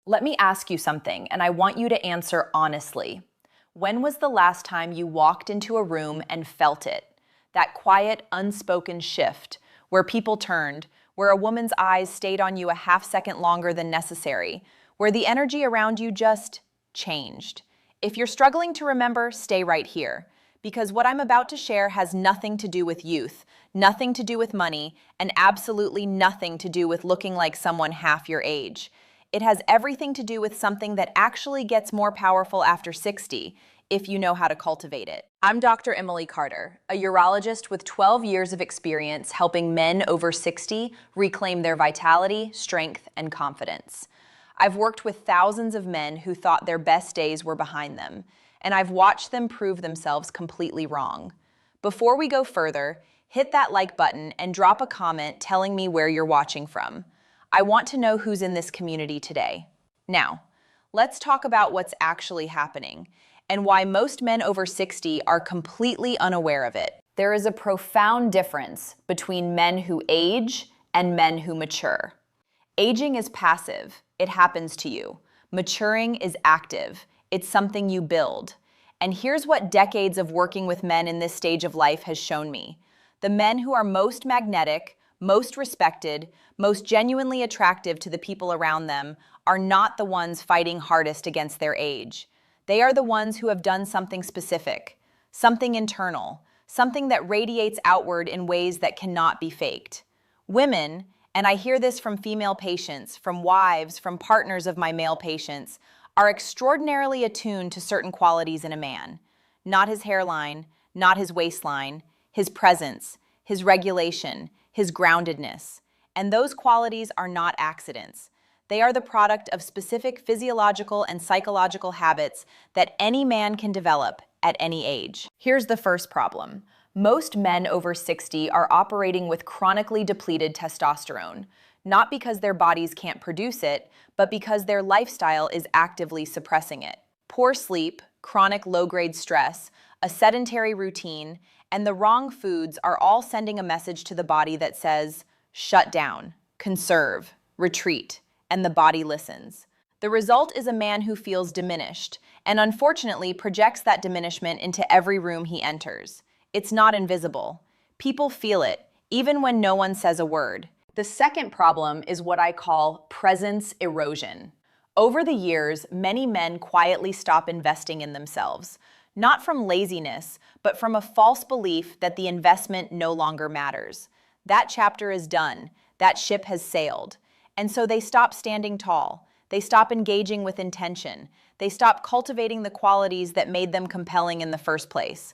Let me ask you something, and I want you to answer honestly. When was the last time you walked into a room and felt it? That quiet, unspoken shift, where people turned, where a woman's eyes stayed on you a half second longer than necessary, where the energy around you just changed. If you're struggling to remember, stay right here, because what I'm about to share has nothing to do with youth, nothing to do with money, and absolutely nothing to do with looking like someone half your age. It has everything to do with something that actually gets more powerful after 60, if you know how to cultivate it. I'm Dr. Emily Carter, a urologist with 12 years of experience helping men over 60 reclaim their vitality, strength, and confidence. I've worked with thousands of men who thought their best days were behind them, and I've watched them prove themselves completely wrong. Before we go further, hit that like button and drop a comment telling me where you're watching from. I want to know who's in this community today. Now, let's talk about what's actually happening and why most men over 60 are completely unaware of it. There is a profound difference between men who age and men who mature. Aging is passive. It happens to you. Maturing is active. It's something you build. And here's what decades of working with men in this stage of life has shown me. The men who are most magnetic, most respected, most genuinely attractive to the people around them are not the ones fighting hardest against their age. They are the ones who have done something specific, something internal, something that radiates outward in ways that cannot be faked. Women, and I hear this from female patients, from wives, from partners of my male patients, are extraordinarily attuned to certain qualities in a man. Not his hairline, not his waistline, his presence, his regulation, his groundedness. And those qualities are not accidents. They are the product of specific physiological and psychological habits that any man can develop at any age. Here's the first problem. Most men over 60 are operating with chronically depleted testosterone, not because their bodies can't produce it, but because their lifestyle is actively suppressing it. Poor sleep, chronic low-grade stress, a sedentary routine, and the wrong foods are all sending a message to the body that says, shut down, conserve, retreat, and the body listens. The result is a man who feels diminished, and unfortunately projects that diminishment into every room he enters. It's not invisible. People feel it, even when no one says a word. The second problem is what I call presence erosion. Over the years, many men quietly stop investing in themselves, not from laziness, but from a false belief that the investment no longer matters. That chapter is done. That ship has sailed. And so they stop standing tall. They stop engaging with intention. They stop cultivating the qualities that made them compelling in the first place.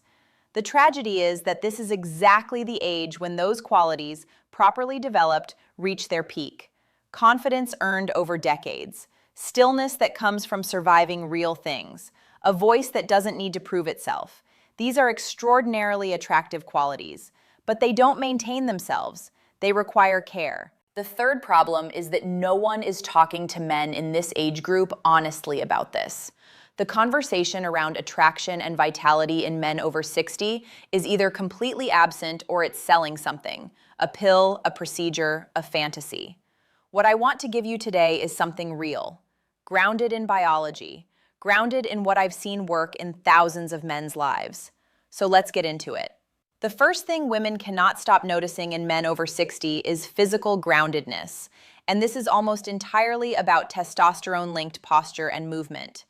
The tragedy is that this is exactly the age when those qualities, properly developed, reach their peak. Confidence earned over decades. Stillness that comes from surviving real things. A voice that doesn't need to prove itself. These are extraordinarily attractive qualities, but they don't maintain themselves. They require care. The third problem is that no one is talking to men in this age group honestly about this. The conversation around attraction and vitality in men over 60 is either completely absent or it's selling something, a pill, a procedure, a fantasy. What I want to give you today is something real, grounded in biology, grounded in what I've seen work in thousands of men's lives. So let's get into it. The first thing women cannot stop noticing in men over 60 is physical groundedness, and this is almost entirely about testosterone-linked posture and movement.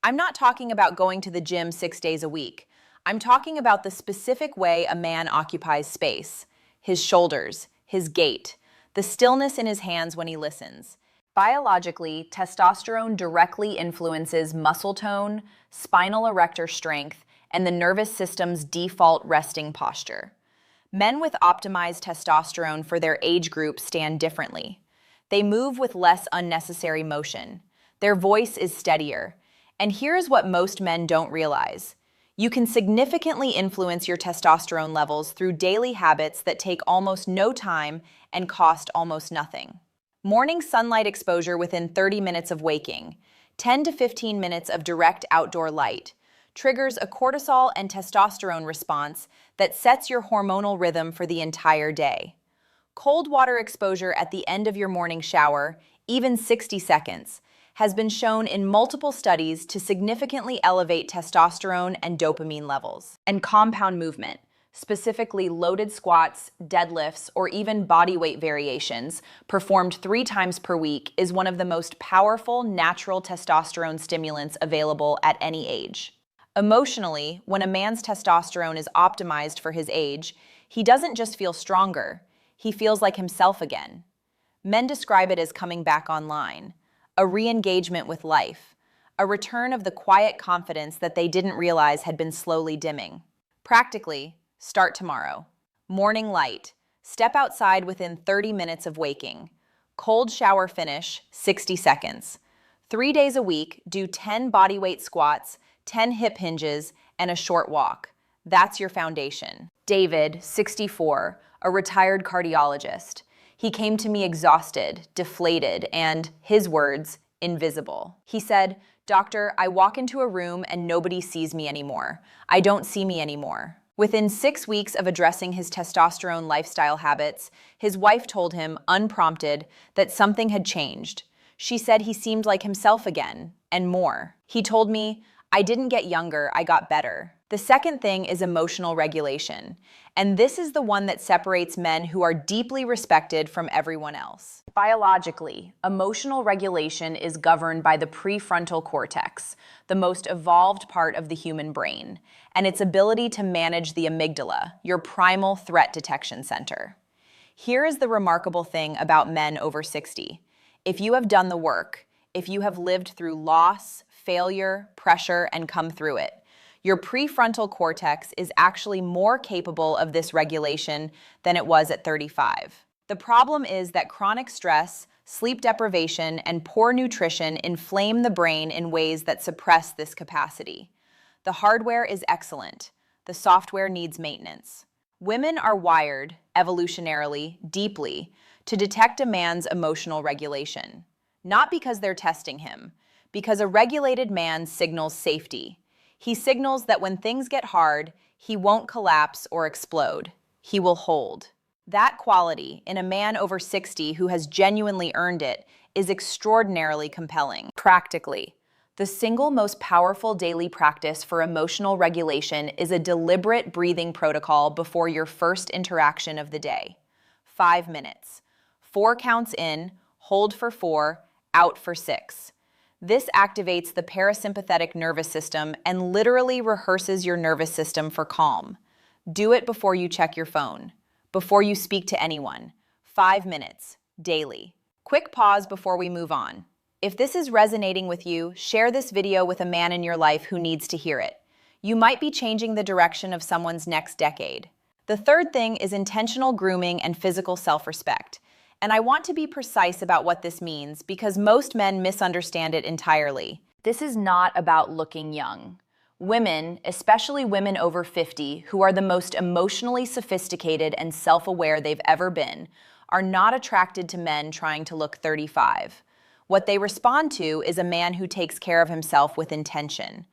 I'm not talking about going to the gym 6 days a week. I'm talking about the specific way a man occupies space, his shoulders, his gait, the stillness in his hands when he listens. Biologically, testosterone directly influences muscle tone, spinal erector strength, and the nervous system's default resting posture. Men with optimized testosterone for their age group stand differently. They move with less unnecessary motion. Their voice is steadier. And here's what most men don't realize. You can significantly influence your testosterone levels through daily habits that take almost no time and cost almost nothing. Morning sunlight exposure within 30 minutes of waking, 10 to 15 minutes of direct outdoor light, triggers a cortisol and testosterone response that sets your hormonal rhythm for the entire day. Cold water exposure at the end of your morning shower, even 60 seconds, has been shown in multiple studies to significantly elevate testosterone and dopamine levels. And compound movement, specifically loaded squats, deadlifts, or even body weight variations, performed 3 times per week, is one of the most powerful natural testosterone stimulants available at any age. Emotionally, when a man's testosterone is optimized for his age, he doesn't just feel stronger, he feels like himself again. Men describe it as coming back online, a re-engagement with life, a return of the quiet confidence that they didn't realize had been slowly dimming. Practically, start tomorrow. Morning light. Step outside within 30 minutes of waking. Cold shower finish, 60 seconds. 3 days a week, do 10 bodyweight squats, 10 hip hinges, and a short walk. That's your foundation. David, 64, a retired cardiologist. He came to me exhausted, deflated, and, his words, invisible. He said, "Doctor, I walk into a room and nobody sees me anymore. I don't see me anymore." Within 6 weeks of addressing his testosterone lifestyle habits, his wife told him, unprompted, that something had changed. She said he seemed like himself again, and more. He told me, "I didn't get younger, I got better." The second thing is emotional regulation, and this is the one that separates men who are deeply respected from everyone else. Biologically, emotional regulation is governed by the prefrontal cortex, the most evolved part of the human brain, and its ability to manage the amygdala, your primal threat detection center. Here is the remarkable thing about men over 60. If you have done the work, if you have lived through loss, failure, pressure, and come through it, your prefrontal cortex is actually more capable of this regulation than it was at 35. The problem is that chronic stress, sleep deprivation, and poor nutrition inflame the brain in ways that suppress this capacity. The hardware is excellent. The software needs maintenance. Women are wired, evolutionarily, deeply, to detect a man's emotional regulation. Not because they're testing him, because a regulated man signals safety. He signals that when things get hard, he won't collapse or explode. He will hold. That quality, in a man over 60 who has genuinely earned it, is extraordinarily compelling. Practically, the single most powerful daily practice for emotional regulation is a deliberate breathing protocol before your first interaction of the day. 5 minutes. 4 counts in, hold for 4, out for 6. This activates the parasympathetic nervous system and literally rehearses your nervous system for calm. Do it before you check your phone, before you speak to anyone. 5 minutes, daily. Quick pause before we move on. If this is resonating with you, share this video with a man in your life who needs to hear it. You might be changing the direction of someone's next decade. The third thing is intentional grooming and physical self-respect. And I want to be precise about what this means because most men misunderstand it entirely. This is not about looking young. Women, especially women over 50, who are the most emotionally sophisticated and self-aware they've ever been, are not attracted to men trying to look 35. What they respond to is a man who takes care of himself with intention.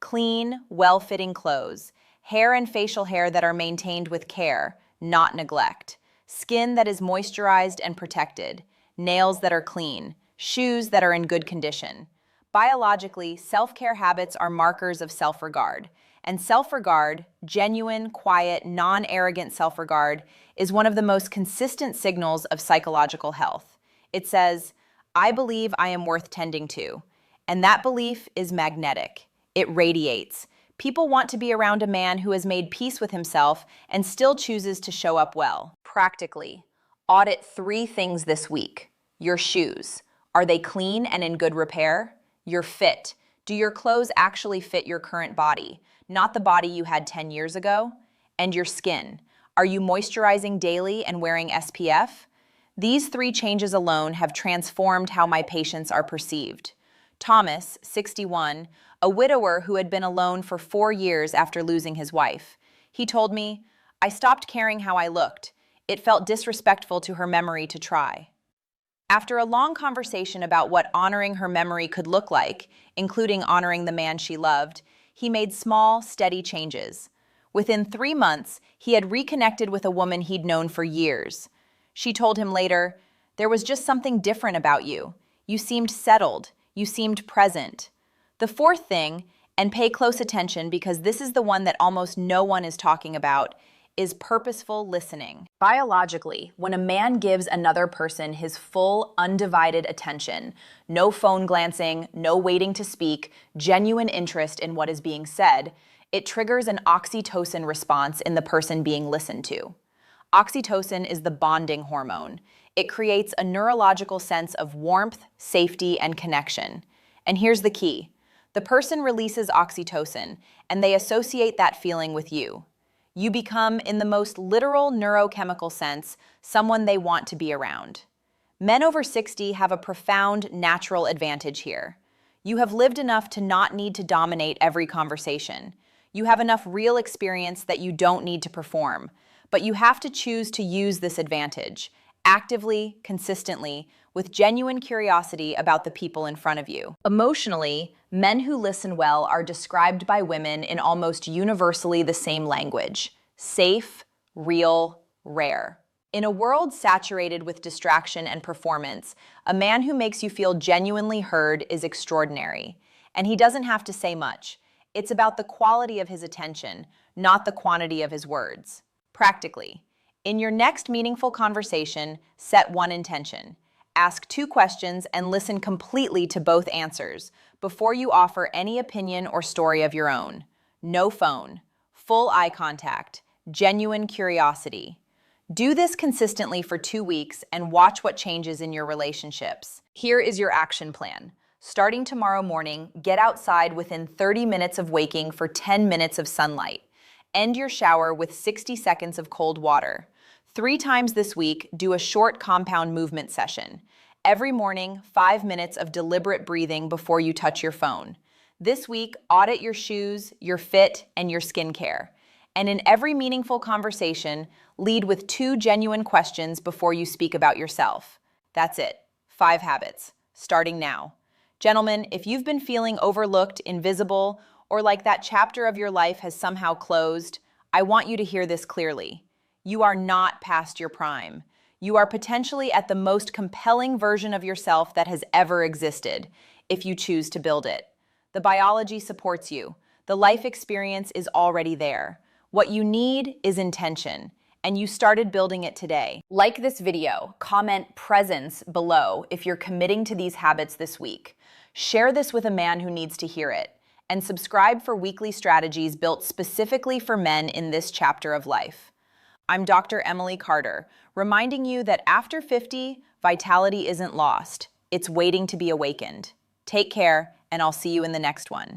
Clean, well-fitting clothes, hair and facial hair that are maintained with care, not neglect. Skin that is moisturized and protected, nails that are clean, shoes that are in good condition. Biologically, self-care habits are markers of self-regard, and self-regard, genuine, quiet, non-arrogant self-regard, is one of the most consistent signals of psychological health. It says, "I believe I am worth tending to," and that belief is magnetic. It radiates. People want to be around a man who has made peace with himself and still chooses to show up well. Practically, audit 3 things this week. Your shoes. Are they clean and in good repair? Your fit. Do your clothes actually fit your current body, not the body you had 10 years ago? And your skin. Are you moisturizing daily and wearing SPF? These 3 changes alone have transformed how my patients are perceived. Thomas, 61, a widower who had been alone for 4 years after losing his wife. He told me, "I stopped caring how I looked. It felt disrespectful to her memory to try." After a long conversation about what honoring her memory could look like, including honoring the man she loved, he made small, steady changes. Within 3 months, he had reconnected with a woman he'd known for years. She told him later, "There was just something different about you. You seemed settled. You seemed present. The fourth thing, and pay close attention because this is the one that almost no one is talking about, is purposeful listening. Biologically, when a man gives another person his full, undivided attention, no phone glancing, no waiting to speak, genuine interest in what is being said, it triggers an oxytocin response in the person being listened to. Oxytocin is the bonding hormone. It creates a neurological sense of warmth, safety, and connection. And here's the key. The person releases oxytocin, and they associate that feeling with you. You become, in the most literal neurochemical sense, someone they want to be around. Men over 60 have a profound natural advantage here. You have lived enough to not need to dominate every conversation. You have enough real experience that you don't need to perform, but you have to choose to use this advantage, actively, consistently, with genuine curiosity about the people in front of you. Emotionally, men who listen well are described by women in almost universally the same language: safe, real, rare. In a world saturated with distraction and performance, a man who makes you feel genuinely heard is extraordinary. And he doesn't have to say much. It's about the quality of his attention, not the quantity of his words. Practically, in your next meaningful conversation, set one intention. Ask 2 questions and listen completely to both answers before you offer any opinion or story of your own. No phone, full eye contact, genuine curiosity. Do this consistently for 2 weeks and watch what changes in your relationships. Here is your action plan. Starting tomorrow morning, get outside within 30 minutes of waking for 10 minutes of sunlight. End your shower with 60 seconds of cold water. 3 times this week, do a short compound movement session. Every morning, 5 minutes of deliberate breathing before you touch your phone. This week, audit your shoes, your fit, and your skincare. And in every meaningful conversation, lead with 2 genuine questions before you speak about yourself. That's it. 5 habits. Starting now. Gentlemen, if you've been feeling overlooked, invisible, or like that chapter of your life has somehow closed, I want you to hear this clearly. You are not past your prime. You are potentially at the most compelling version of yourself that has ever existed, if you choose to build it. The biology supports you. The life experience is already there. What you need is intention, and you started building it today. Like this video, comment presence below if you're committing to these habits this week. Share this with a man who needs to hear it, and subscribe for weekly strategies built specifically for men in this chapter of life. I'm Dr. Emily Carter, reminding you that after 50, vitality isn't lost. It's waiting to be awakened. Take care, and I'll see you in the next one.